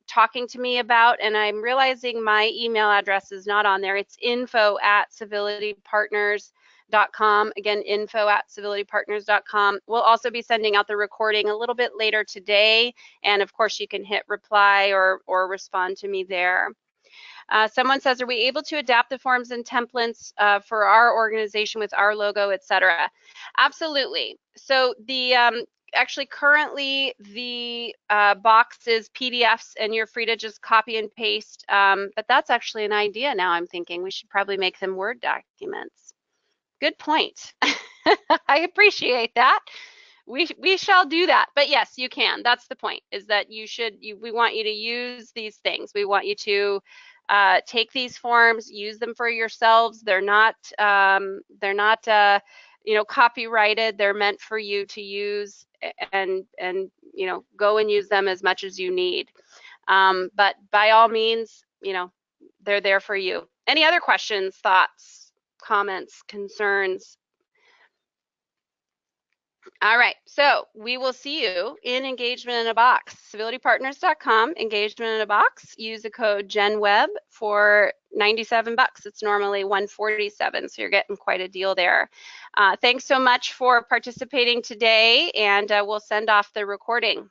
talking to me about. And I'm realizing my email address is not on there. It's info@civilitypartners.com. Again, info@civilitypartners.com. We'll also be sending out the recording a little bit later today. And of course, you can hit reply or respond to me there. Someone says, are we able to adapt the forms and templates for our organization with our logo, etc.? Absolutely. So the actually currently the box is PDFs and you're free to just copy and paste, but that's actually an idea now. I'm thinking we should probably make them Word documents. Good point. I appreciate that. We shall do that. But yes, you can. That's the point, is that we want you to use these things. We want you to take these forms, use them for yourselves. They're not copyrighted. They're meant for you to use and go and use them as much as you need. But by all means, they're there for you. Any other questions, thoughts, comments, concerns? All right, so we will see you in Engagement in a Box. Civilitypartners.com, Engagement in a Box. Use the code GenWeb for $97. It's normally $147, so you're getting quite a deal there. Thanks so much for participating today, and we'll send off the recording.